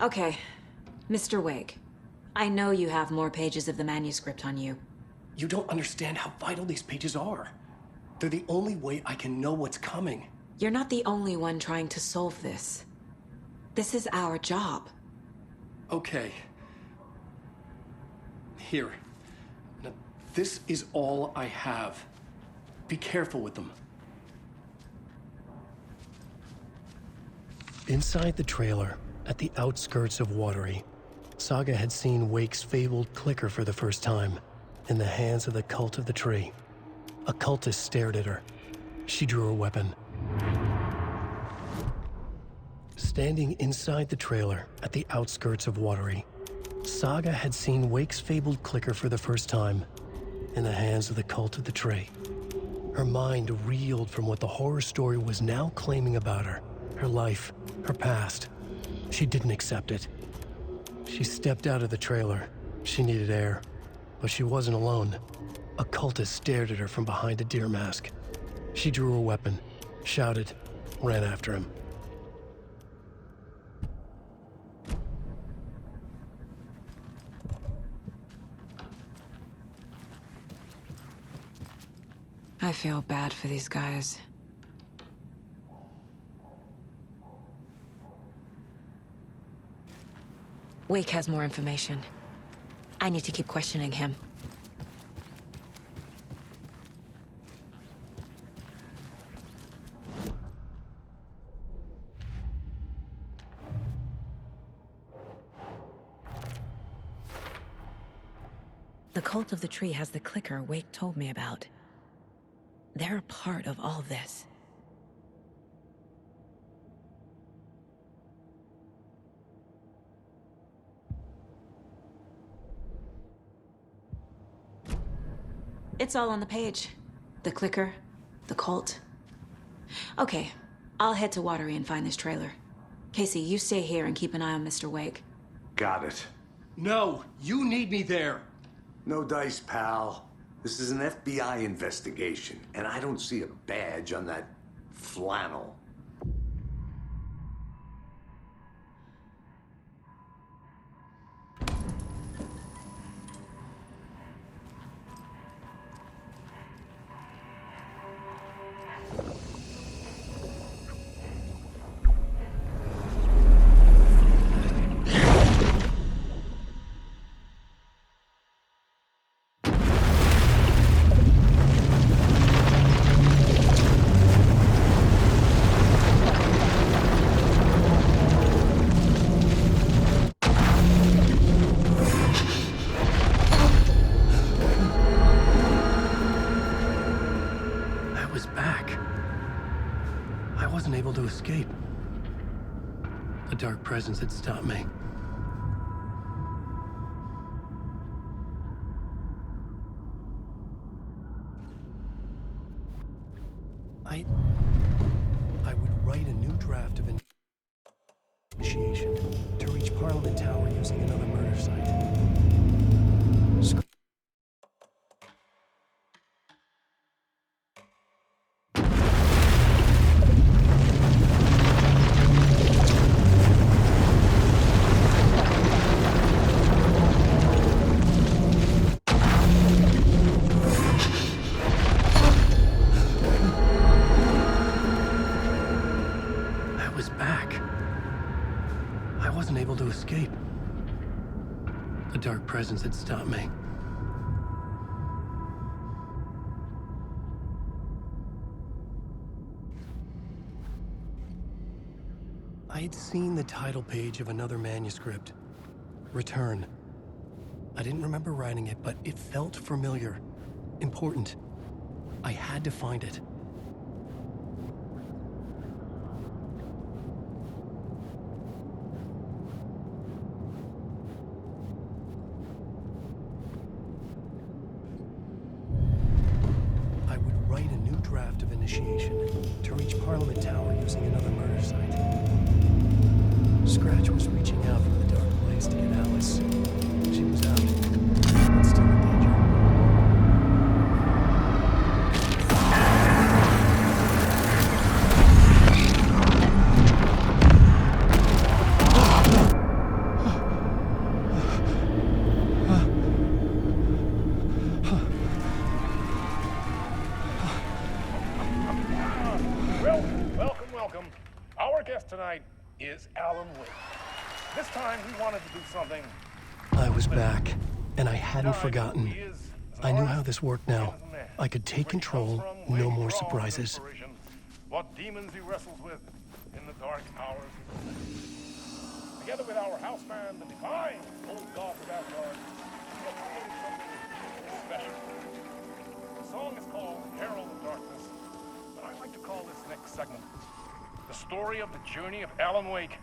Okay, Mr. Wake. I know you have more pages of the manuscript on you. You don't understand how vital these pages are. They're the only way I can know what's coming. You're not the only one trying to solve this. This is our job. Okay. Here. Now, this is all I have. Be careful with them. Inside the trailer, at the outskirts of Watery, Saga had seen Wake's fabled clicker for the first time, in the hands of the Cult of the Tree. A cultist stared at her. She drew her weapon. Standing inside the trailer, at the outskirts of Watery, Saga had seen Wake's fabled clicker for the first time, in the hands of the Cult of the Tree. Her mind reeled from what the horror story was now claiming about her. Her life, her past. She didn't accept it. She stepped out of the trailer. She needed air. But she wasn't alone. A cultist stared at her from behind a deer mask. She drew her weapon, shouted, ran after him. I feel bad for these guys. Wake has more information. I need to keep questioning him. The Cult of the Tree has the clicker Wake told me about. They're a part of all this. It's all on the page. The clicker, the cult. Okay, I'll head to Watery and find this trailer. Casey, you stay here and keep an eye on Mr. Wake. Got it. No, you need me there. No dice, pal. This is an FBI investigation, and I don't see a badge on that flannel. Able to escape. A dark presence had stopped me. I would write a new draft of initiation to reach Parliament Tower using another murder site. Escape. A dark presence had stopped me. I had seen the title page of another manuscript. Return. I didn't remember writing it, but it felt familiar. Important. I had to find it. Draft of initiation to reach Parliament Tower using another murder site. Scratch was reaching out from the dark place to get Alice. She was out, but still in danger. Alan Wake. This time he wanted to do something. I was back, and I hadn't forgotten. I knew how this worked now. I could take control, no more surprises. What demons he wrestles with in the dark hours. Together with our house band, the Divine Old God of Asgard, we have created something special. The song is called Herald of Darkness, but I'd like to call this next segment the story of the journey of Alan Wake,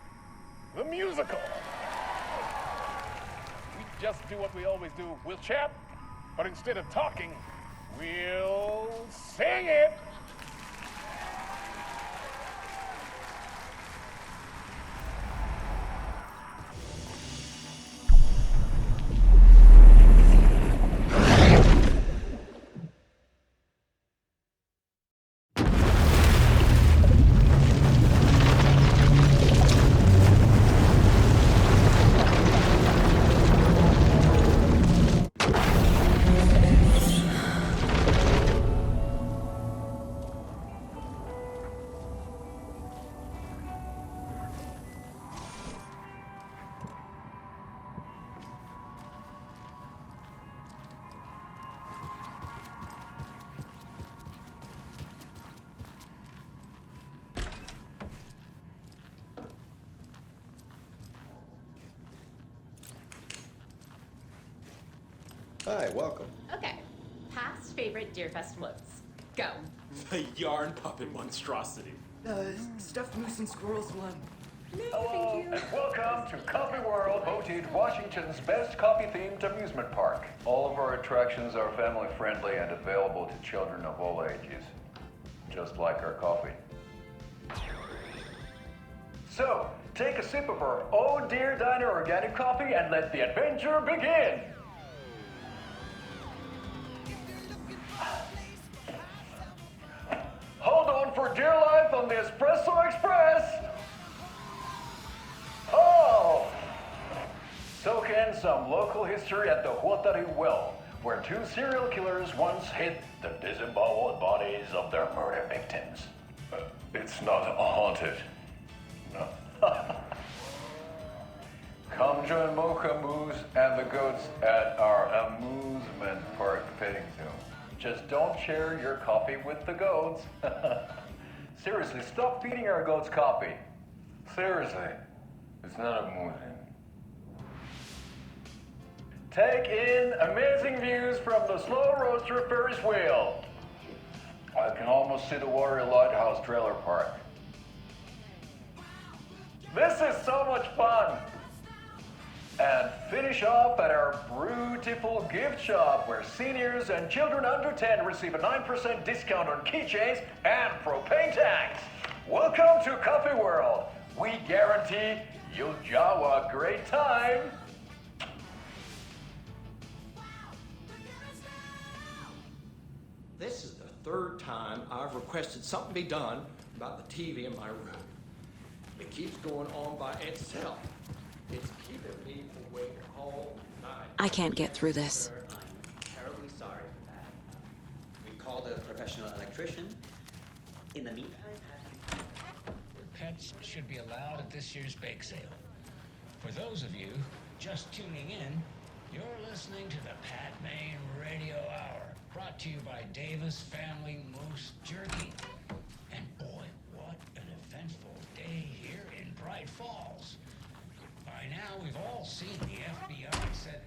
the musical. We just do what we always do. We'll chat, but instead of talking, we'll sing it. Hi, welcome. Okay. Past favorite Deerfest floats. Go. The yarn puppet monstrosity. Stuffed moose and squirrels one. Hello, and welcome to Coffee World, voted Washington's best coffee-themed amusement park. All of our attractions are family-friendly and available to children of all ages, just like our coffee. So, take a sip of our Oh Dear Diner organic coffee and let the adventure begin! Hold on for dear life on the Espresso Express! Oh! Soak in some local history at the Huatari Well, where two serial killers once hid the disemboweled bodies of their murder victims. It's not haunted. No. Come join Mocha Moose and the goats at our amusement park petting zoo. Just don't share your coffee with the goats. Seriously, stop feeding our goats coffee. Seriously, it's not amusing. Take in amazing views from the Slow Roaster Ferris wheel. I can almost see the Watery Lighthouse Trailer Park. This is so much fun. And finish off at our beautiful gift shop where seniors and children under 10 receive a 9% discount on keychains and propane tanks. Welcome to Coffee World. We guarantee you'll jaw a great time. This is the third time I've requested something be done about the TV in my room. It keeps going on by itself. It's keeping me awake all night. I can't get through this. Sir, I'm terribly sorry for that. We called a professional electrician. In the meantime, Pets should be allowed at this year's bake sale. For those of you just tuning in, you're listening to the Pat Maine Radio Hour, brought to you by Davis Family Moose Jerky. And boy, what an eventful day here in Bright Falls. By now, we've all seen the FBI set.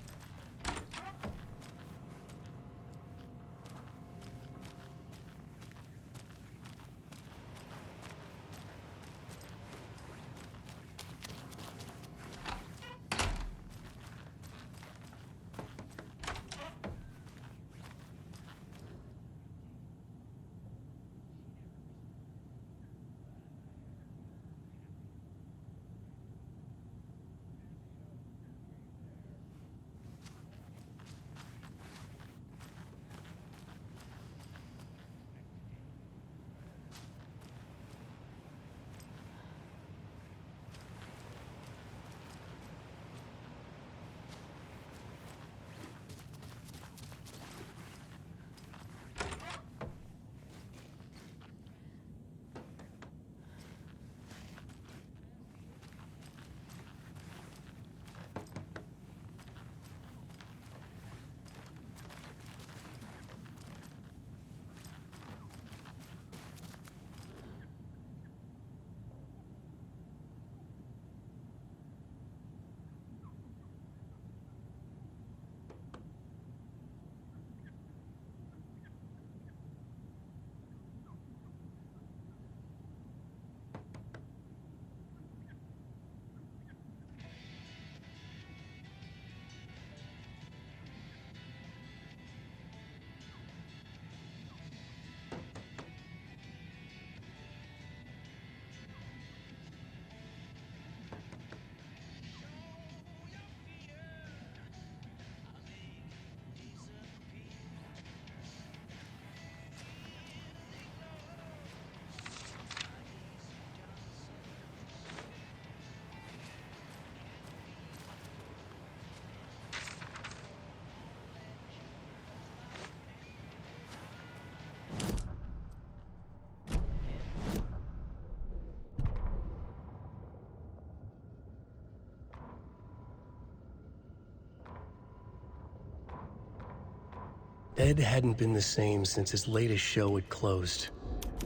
Ed hadn't been the same since his latest show had closed.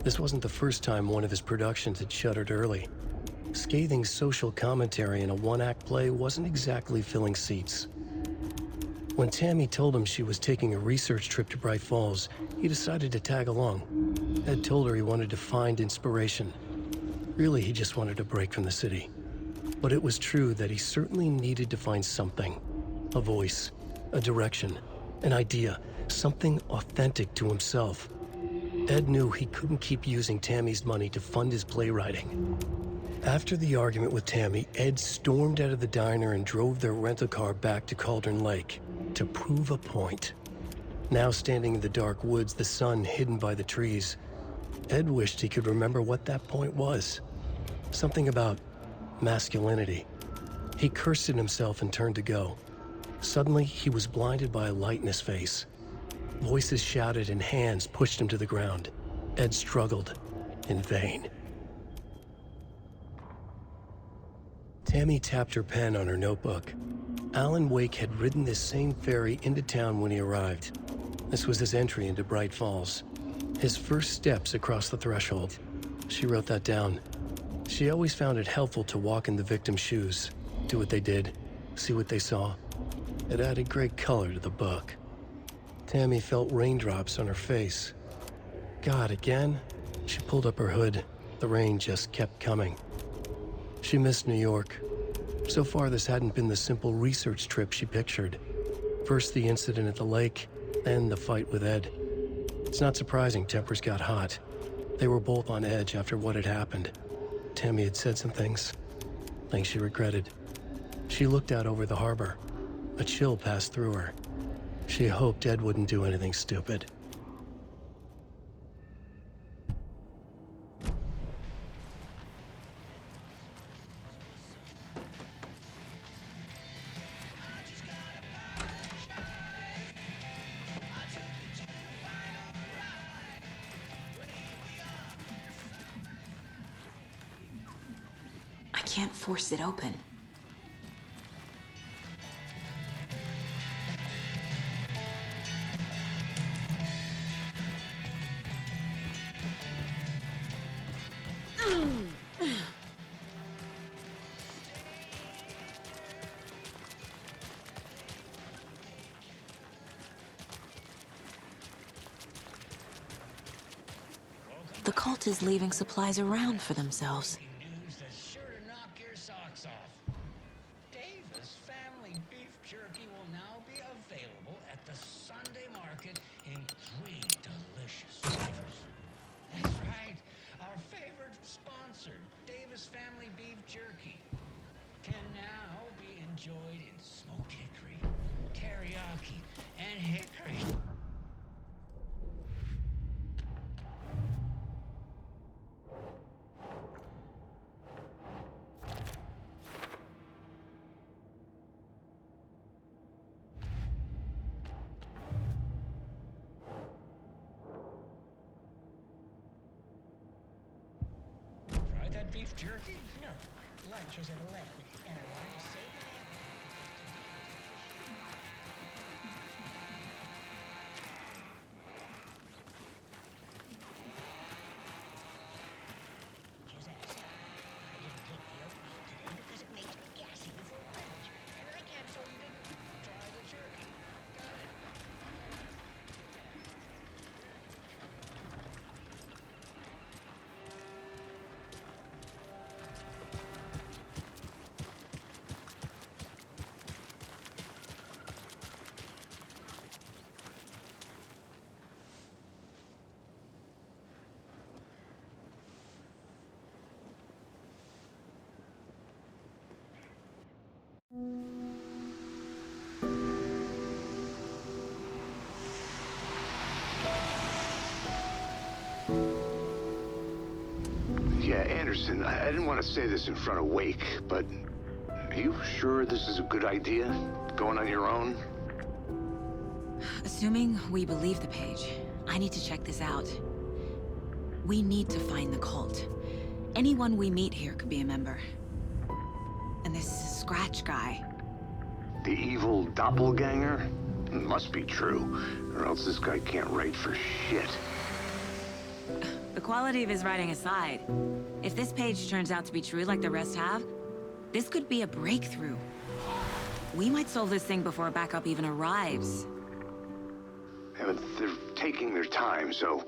This wasn't the first time one of his productions had shuttered early. Scathing social commentary in a one-act play wasn't exactly filling seats. When Tammy told him she was taking a research trip to Bright Falls, he decided to tag along. Ed told her he wanted to find inspiration. Really, he just wanted a break from the city. But it was true that he certainly needed to find something. A voice, a direction, an idea, something authentic to himself. Ed knew he couldn't keep using Tammy's money to fund his playwriting. After the argument with Tammy, Ed stormed out of the diner and drove their rental car back to Cauldron Lake to prove a point. Now standing in the dark woods, the sun hidden by the trees, Ed wished he could remember what that point was. Something about masculinity. He cursed at himself and turned to go. Suddenly, he was blinded by a light in his face. Voices shouted and hands pushed him to the ground. Ed struggled, in vain. Tammy tapped her pen on her notebook. Alan Wake had ridden this same ferry into town when he arrived. This was his entry into Bright Falls. His first steps across the threshold. She wrote that down. She always found it helpful to walk in the victim's shoes, do what they did, see what they saw. It added great color to the book. Tammy felt raindrops on her face. God, again? She pulled up her hood. The rain just kept coming. She missed New York. So far, this hadn't been the simple research trip she pictured. First the incident at the lake, then the fight with Ed. It's not surprising tempers got hot. They were both on edge after what had happened. Tammy had said some things she regretted. She looked out over the harbor. A chill passed through her. She hoped Ed wouldn't do anything stupid. I can't force it open. The cult is leaving supplies around for themselves. News that's sure to knock your socks off. Davis Family Beef Jerky will now be available at the Sunday market in 3 delicious flavors. That's right, our favorite sponsor, Davis Family Beef Jerky, can now be enjoyed in smoked hickory, teriyaki, and hickory. Beef jerky? No. Lunch is at 11, and I want to save my Josette, I didn't take the oatmeal today because it makes me gassy before lunch, and I can't, so you didn't try the jerky. Got it? Yeah, Anderson, I didn't want to say this in front of Wake, but are you sure this is a good idea? Going on your own? Assuming we believe the page, I need to check this out. We need to find the cult. Anyone we meet here could be a member. And this Scratch guy. The evil doppelganger? Must be true, or else this guy can't write for shit. The quality of his writing aside, if this page turns out to be true like the rest have, this could be a breakthrough. We might solve this thing before backup even arrives. Yeah, but they're taking their time, so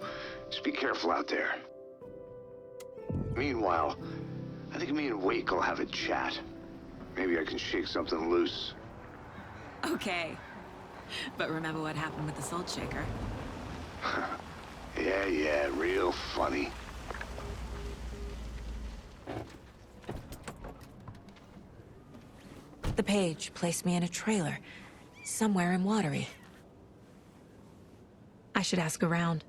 just be careful out there. Meanwhile, I think me and Wake will have a chat. Maybe I can shake something loose. Okay. But remember what happened with the salt shaker? Yeah, real funny. The page placed me in a trailer, somewhere in Watery. I should ask around.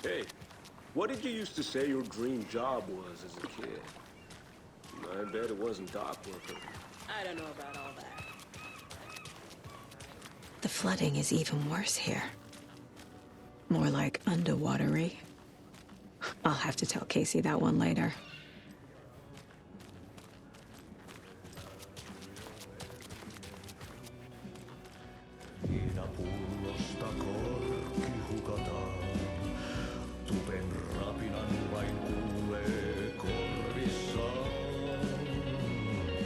Hey, what did you used to say your dream job was as a kid? I bet it wasn't dock worker. I don't know about all that. The flooding is even worse here. More like underwatery. I'll have to tell Casey that one later.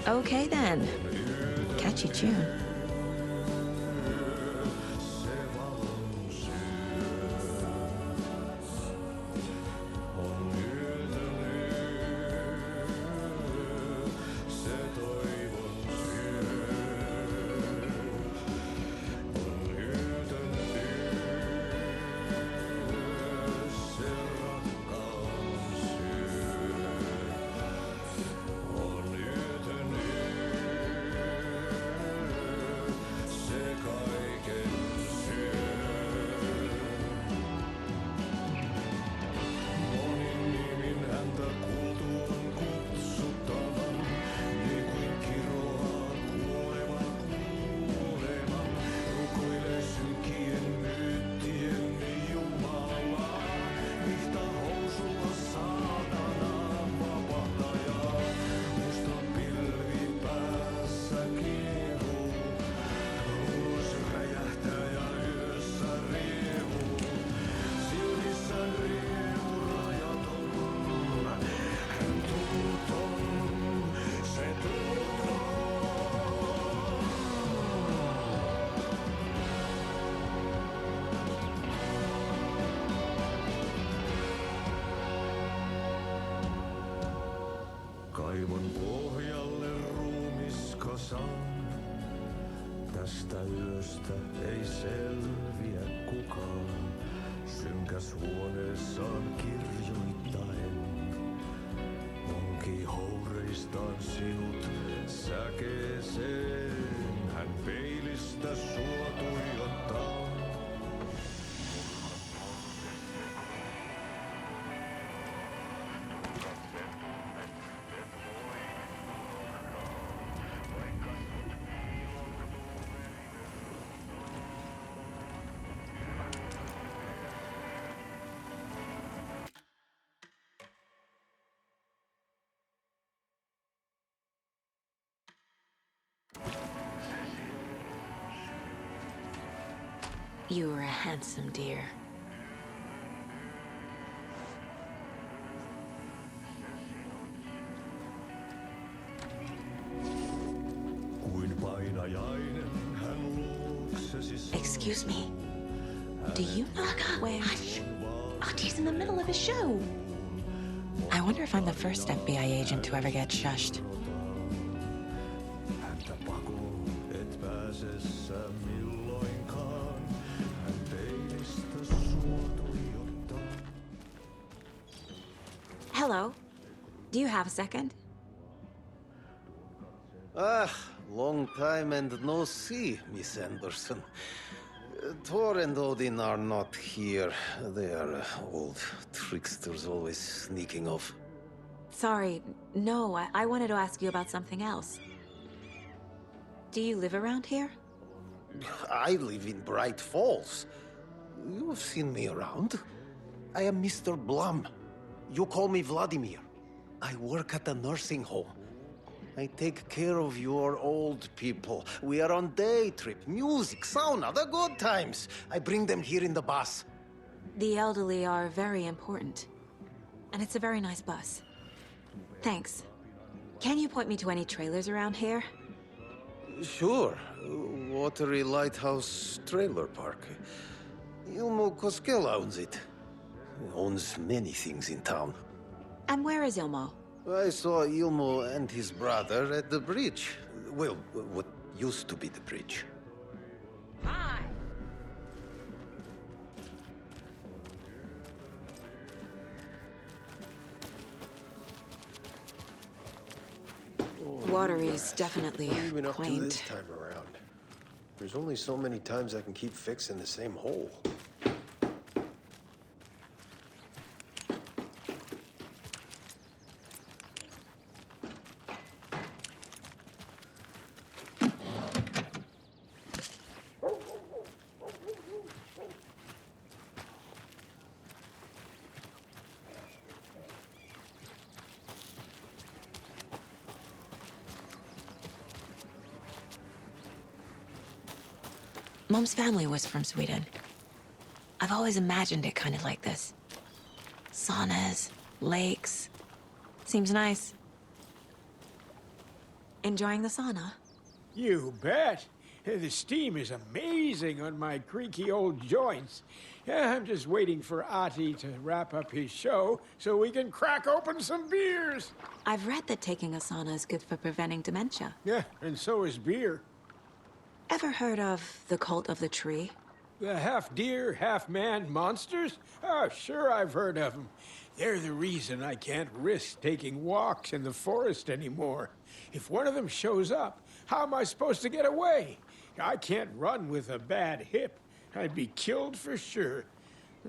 Okay then. Catchy tune. Kaivon pohjalle ruumiskosan. Tästä yöstä ei selviä kukaan. Synkäs huoneessaan kirjoittaen. Onki houreistaan sinut säkeeseen. Hän peilistä sua tuijottaa. You were a handsome deer. Kuin painajainen hän luoksesi. Excuse me. Do you know where... Hush. Artie's in the middle of a show. I wonder if I'm the first FBI agent to ever get shushed. Häntä pakoon et pääsessä milloinkaan. Hän peilistä sua tuijottaa. Hello. Do you have a second? Long time and no see, Miss Anderson. Thor and Odin are not here. They are old tricksters always sneaking off. Sorry. No, I wanted to ask you about something else. Do you live around here? I live in Bright Falls. You've seen me around. I am Mr. Blum. You call me Vladimir. I work at a nursing home. I take care of your old people. We are on day trip, music, sauna, the good times. I bring them here in the bus. The elderly are very important. And it's a very nice bus. Thanks. Can you point me to any trailers around here? Sure. Watery Lighthouse Trailer Park. Ilmo Koskela owns it. He owns many things in town. And where is Ilmo? I saw Ilmo and his brother at the bridge. Well, what used to be the bridge. Hi! Watery is definitely What are you even up to quaint. this time around? There's only so many times I can keep fixing the same hole. Mom's family was from Sweden. I've always imagined it kind of like this. Saunas, lakes. Seems nice. Enjoying the sauna? You bet. The steam is amazing on my creaky old joints. I'm just waiting for Ati to wrap up his show so we can crack open some beers. I've read that taking a sauna is good for preventing dementia. Yeah, and so is beer. Ever heard of the Cult of the Tree? The half-deer, half-man monsters? Oh, sure I've heard of them. They're the reason I can't risk taking walks in the forest anymore. If one of them shows up, how am I supposed to get away? I can't run with a bad hip. I'd be killed for sure.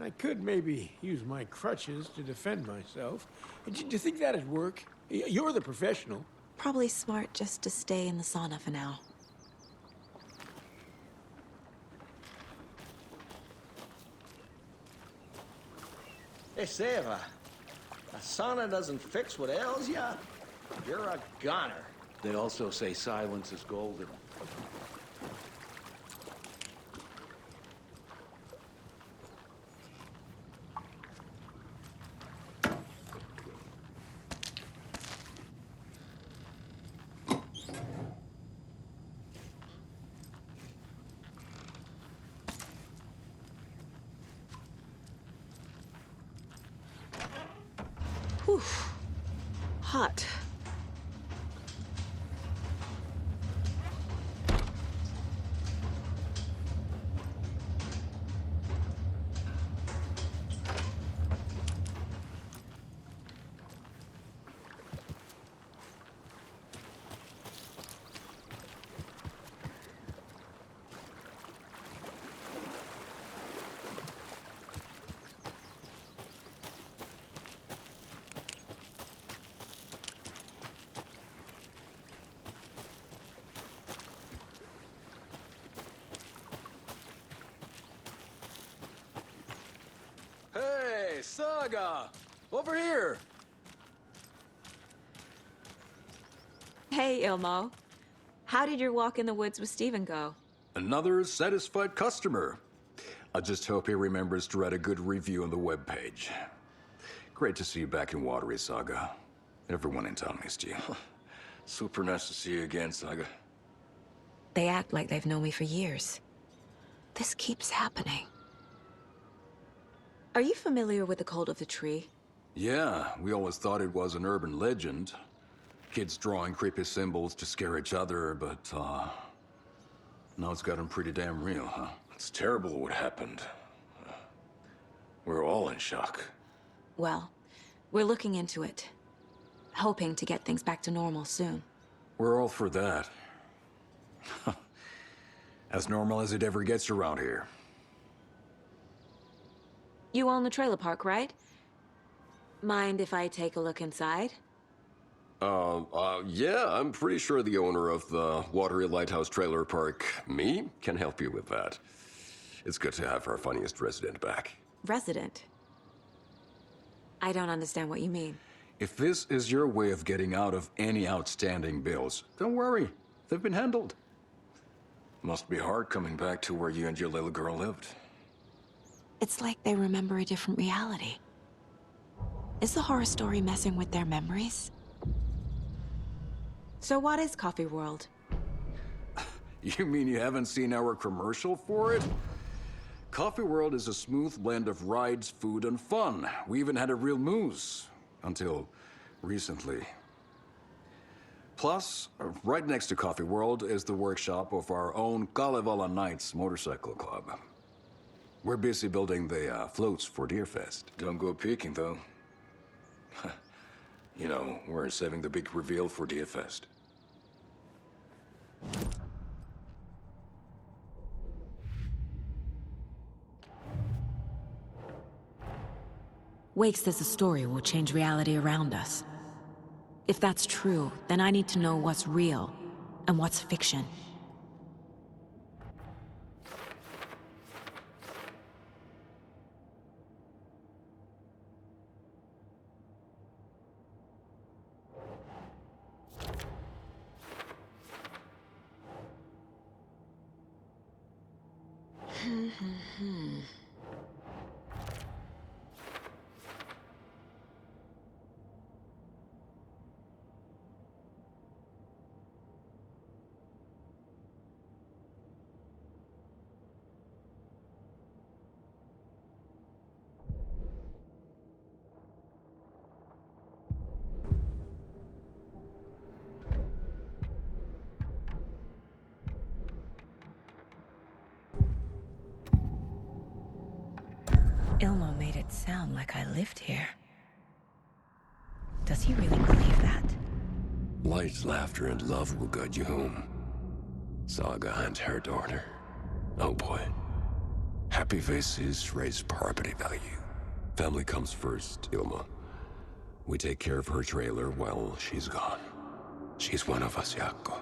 I could maybe use my crutches to defend myself. Do you think that'd work? You're the professional. Probably smart just to stay in the sauna for now. Hey, Seva, a sauna doesn't fix what ails ya? You're a goner. They also say silence is golden. Whew. Hot. Hey, Saga! Over here! Hey, Ilmo. How did your walk in the woods with Steven go? Another satisfied customer. I just hope he remembers to write a good review on the webpage. Great to see you back in Watery, Saga. Everyone in town missed you. Super nice to see you again, Saga. They act like they've known me for years. This keeps happening. Are you familiar with the Cult of the Tree? Yeah, we always thought it was an urban legend. Kids drawing creepy symbols to scare each other, but, now it's gotten pretty damn real, huh? It's terrible what happened. We're all in shock. Well, we're looking into it. Hoping to get things back to normal soon. We're all for that. As normal as it ever gets around here. You own the trailer park, right? Mind if I take a look inside? Yeah, I'm pretty sure the owner of the Watery Lighthouse Trailer Park, me, can help you with that. It's good to have our funniest resident back. Resident? I don't understand what you mean. If this is your way of getting out of any outstanding bills, don't worry. They've been handled. Must be hard coming back to where you and your little girl lived. It's like they remember a different reality. Is the horror story messing with their memories? So what is Coffee World? You mean you haven't seen our commercial for it? Coffee World is a smooth blend of rides, food, and fun. We even had a real moose. Until recently. Plus, right next to Coffee World is the workshop of our own Kalevala Knights Motorcycle Club. We're busy building the floats for Deerfest. Don't go peeking, though. You know, we're saving the big reveal for Deerfest. Wake says the story will change reality around us. If that's true, then I need to know what's real and what's fiction. Ilmo made it sound like I lived here. Does he really believe that? Light, laughter, and love will guide you home. Saga and her daughter. Oh boy. Happy faces raise property value. Family comes first, Ilma. We take care of her trailer while she's gone. She's one of us, Jaakko.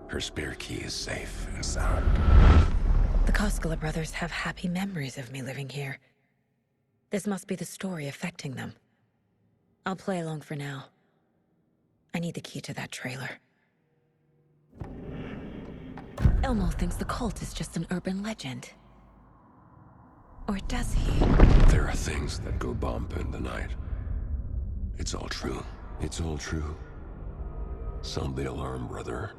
Her spare key is safe and sound. The Koskela brothers have happy memories of me living here. This must be the story affecting them. I'll play along for now. I need the key to that trailer. Ilmo thinks the cult is just an urban legend. Or does he? There are things that go bump in the night. It's all true. It's all true. Sound the alarm, brother.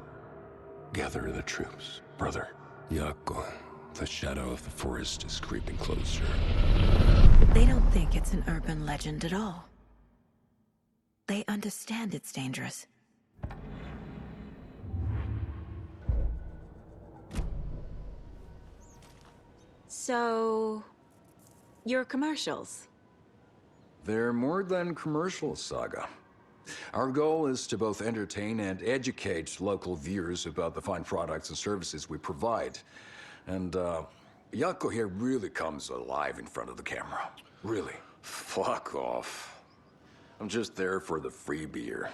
Gather the troops, brother. Jaakko, the shadow of the forest is creeping closer. They don't think it's an urban legend at all. They understand it's dangerous. So, your commercials? They're more than commercials, Saga. Our goal is to both entertain and educate local viewers about the fine products and services we provide. And, Jaakko here really comes alive in front of the camera. Really. Fuck off. I'm just there for the free beer.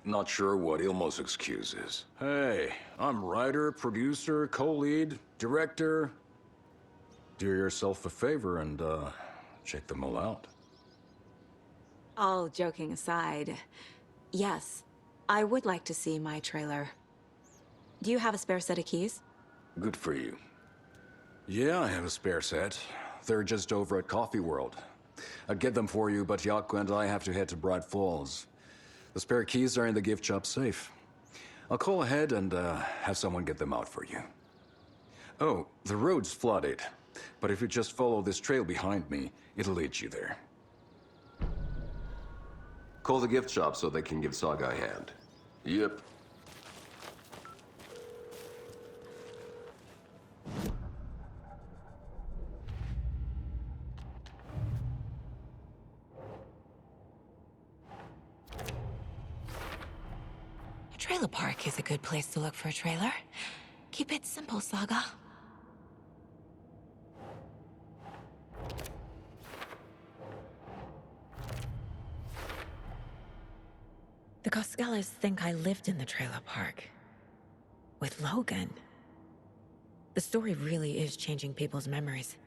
Not sure what Ilmo's excuse is. Hey, I'm writer, producer, co-lead, director. Do yourself a favor and, check them all out. All joking aside, yes, I would like to see my trailer. Do you have a spare set of keys? Good for you. Yeah, I have a spare set. They're just over at Coffee World. I'd get them for you, but Jaakko and I have to head to Bright Falls. The spare keys are in the gift shop safe. I'll call ahead and have someone get them out for you. Oh, the road's flooded, but if you just follow this trail behind me, it'll lead you there. Call the gift shop so they can give Saga a hand. Yep. A trailer park is a good place to look for a trailer. Keep it simple, Saga. The Koskelas think I lived in the trailer park. With Logan. The story really is changing people's memories.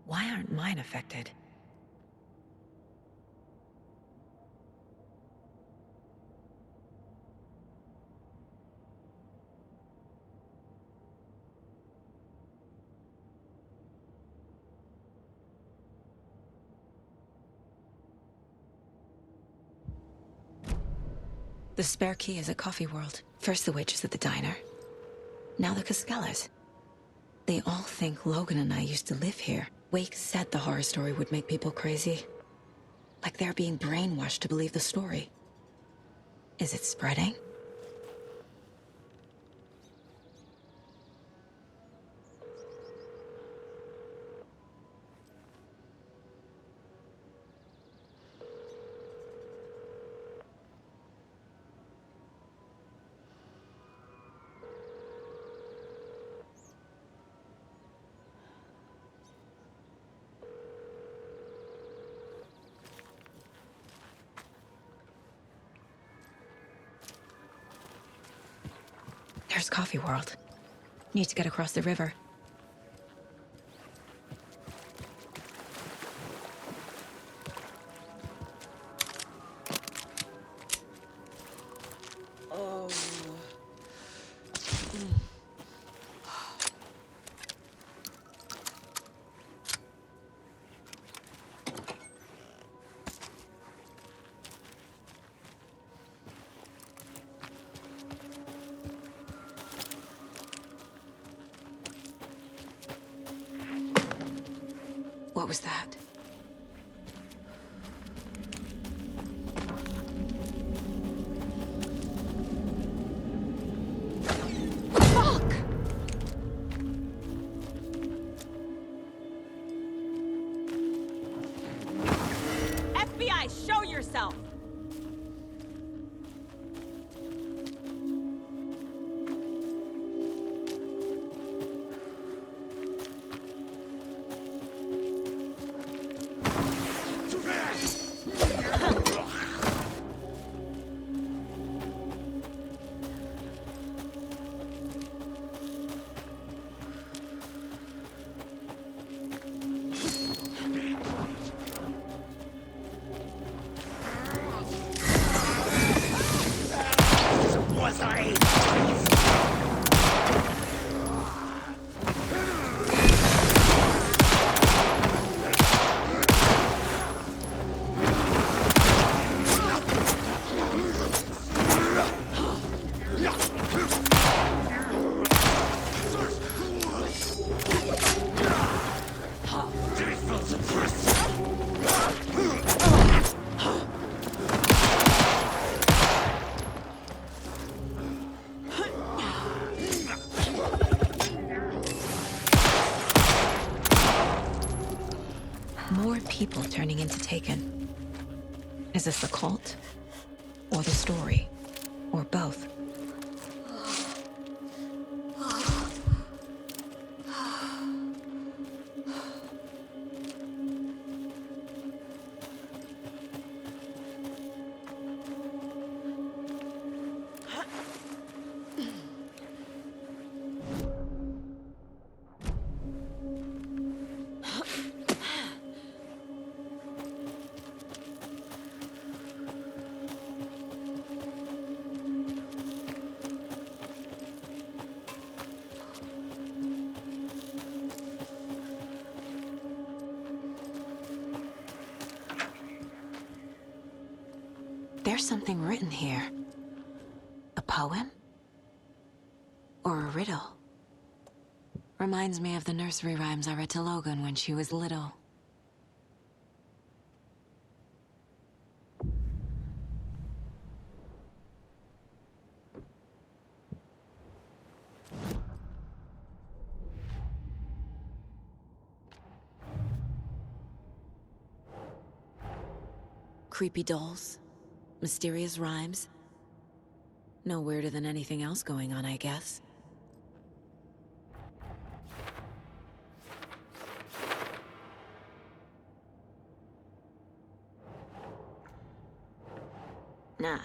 Why aren't mine affected? The spare key is at Coffee World. First the witches at the diner. Now the Cascellars. They all think Logan and I used to live here. Wake said the horror story would make people crazy. Like they're being brainwashed to believe the story. Is it spreading? There's Coffee World. Need to get across the river. Oh. What was that? Fuck! FBI, show yourself! More people turning into Taken. Is this the cult? Or the story? Or both? There's something written here. A poem? Or a riddle? Reminds me of the nursery rhymes I read to Logan when she was little. Creepy dolls. Mysterious rhymes. No weirder than anything else going on, I guess. Nah.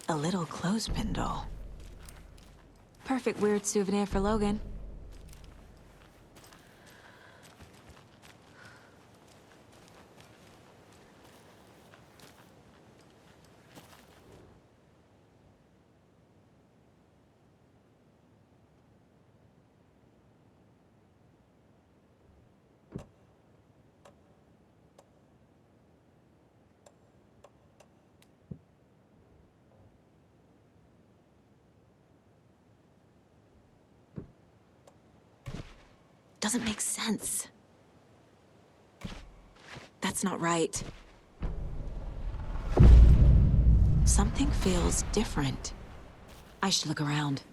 A little clothespin doll. Perfect weird souvenir for Logan. Doesn't make sense. That's not right. Something feels different. I should look around.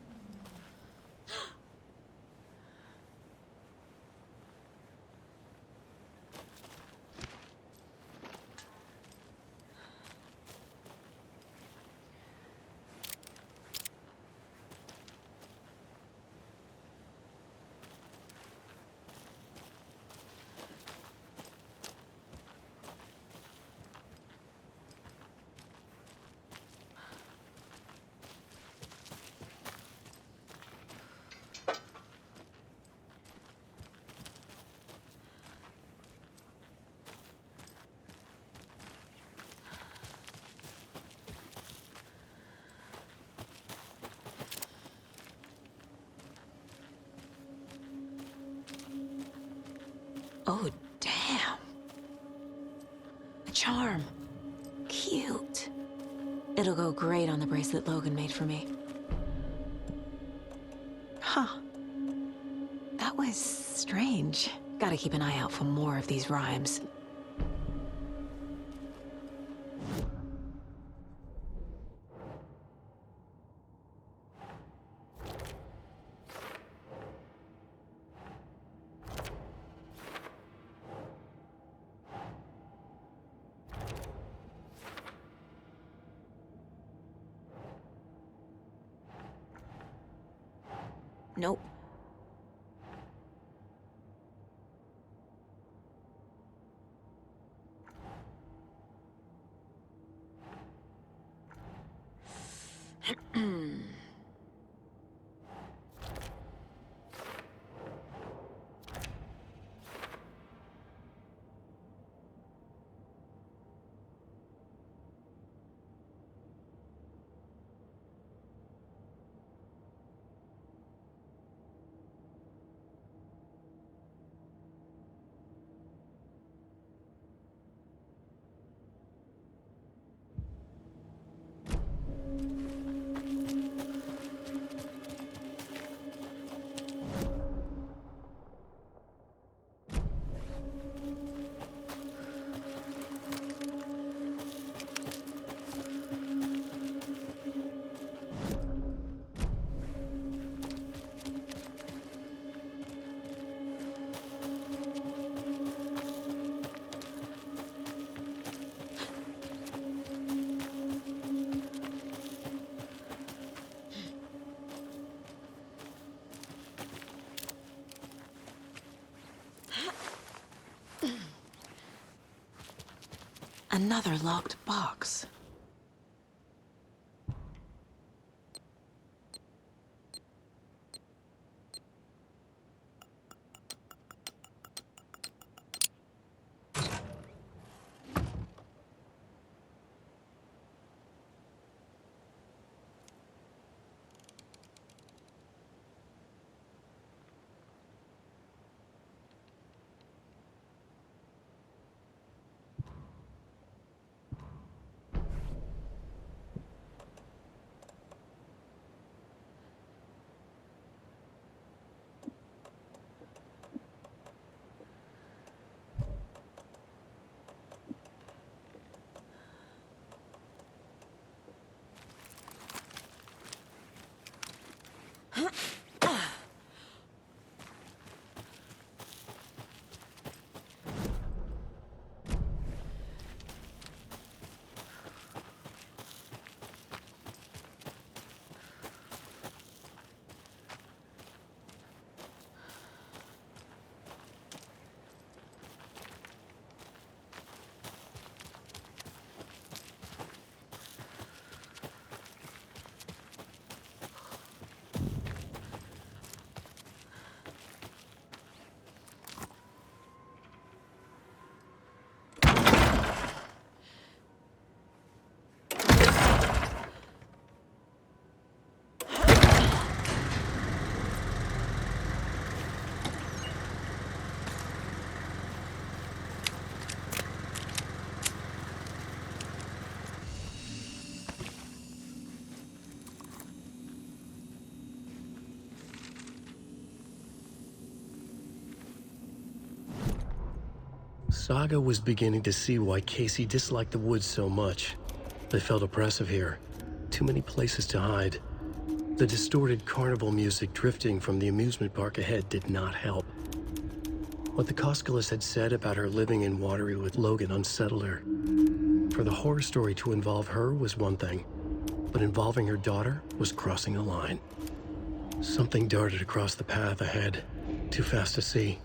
Oh, damn. A charm. Cute. It'll go great on the bracelet Logan made for me. Huh. That was strange. Gotta keep an eye out for more of these rhymes. Nope. Another locked box. Saga was beginning to see why Casey disliked the woods so much. They felt oppressive here. Too many places to hide. The distorted carnival music drifting from the amusement park ahead did not help. What the Koskalis had said about her living in Watery with Logan unsettled her. For the horror story to involve her was one thing, but involving her daughter was crossing a line. Something darted across the path ahead, too fast to see.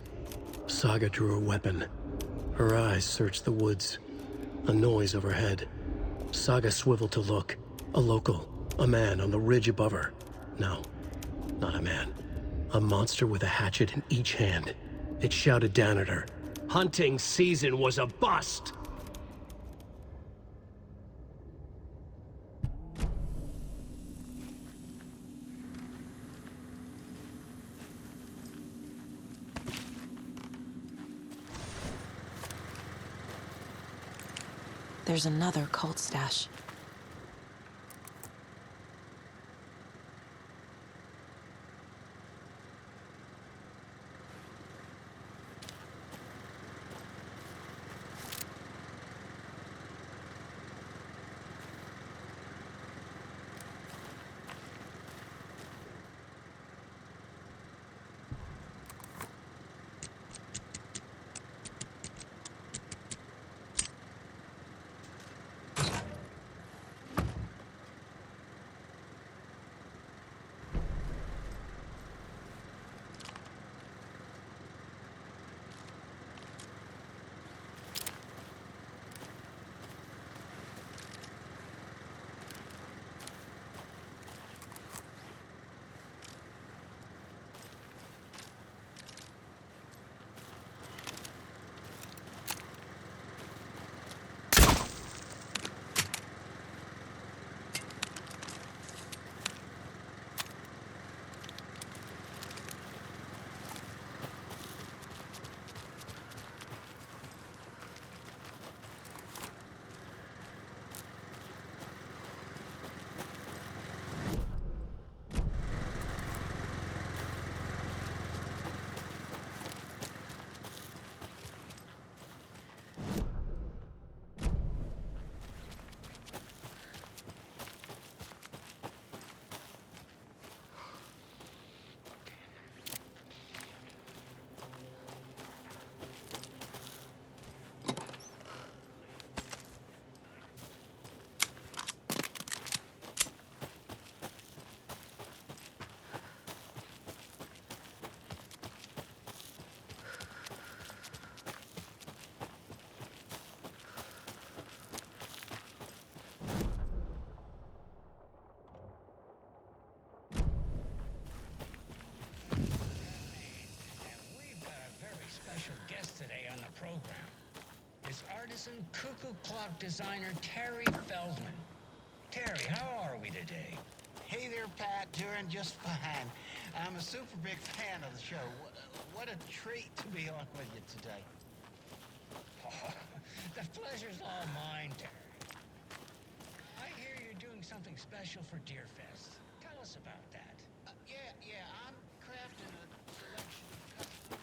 Saga drew a weapon. Her eyes searched the woods. A noise overhead. Saga swiveled to look. A local. A man on the ridge above her. No, not a man. A monster with a hatchet in each hand. It shouted down at her. Hunting season was a bust! There's another cult stash. Today on the program is artisan cuckoo clock designer Terry Feldman. Terry, how are we today? Hey there, Pat. Doing just fine. I'm a super big fan of the show. What a treat to be on with you today. Oh, the pleasure's all mine, Terry. I hear you're doing something special for Deerfest. Tell us about that. Yeah, I'm crafting a selection of custom.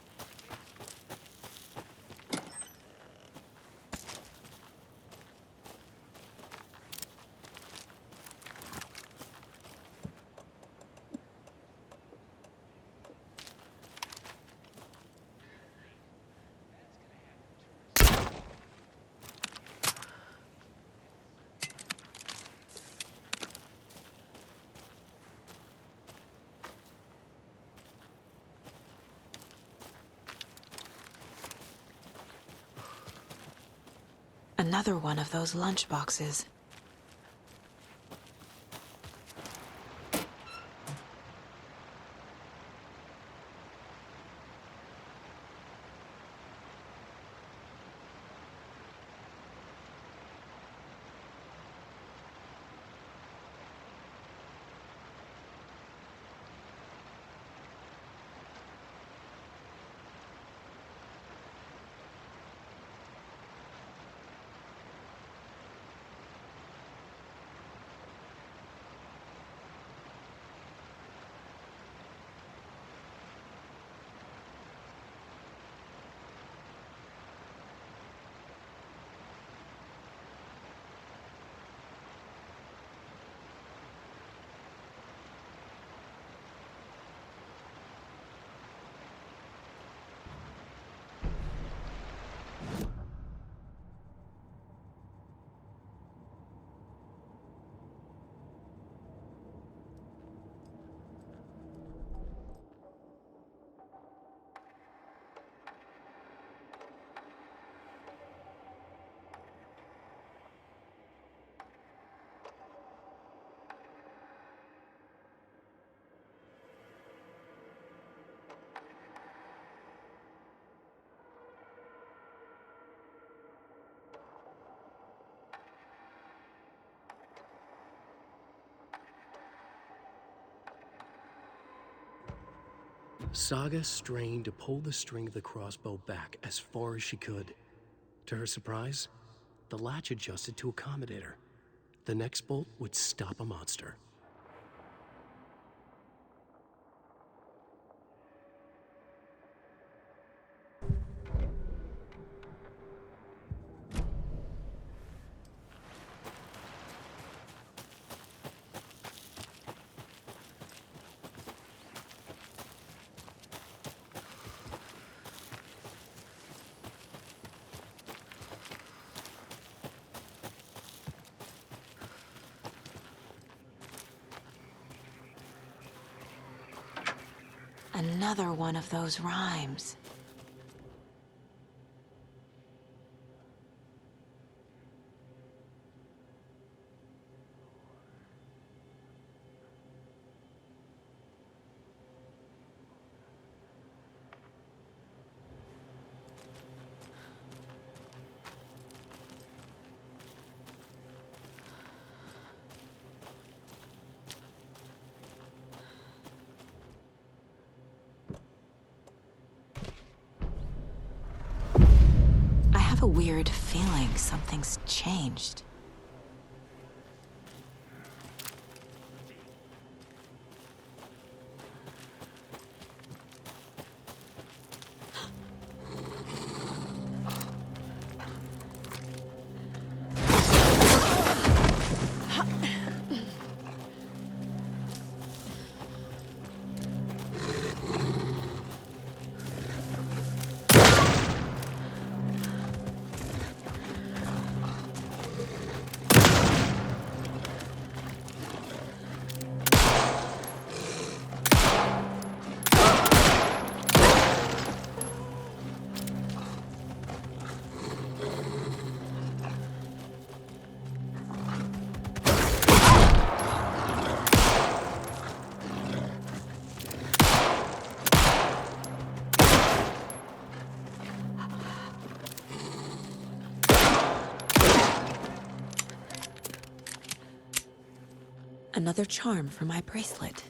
Another one of those lunch boxes. Saga strained to pull the string of the crossbow back as far as she could. To her surprise, the latch adjusted to accommodate her. The next bolt would stop a monster. Another one of those rhymes. I have a weird feeling something's changed. Another charm for my bracelet.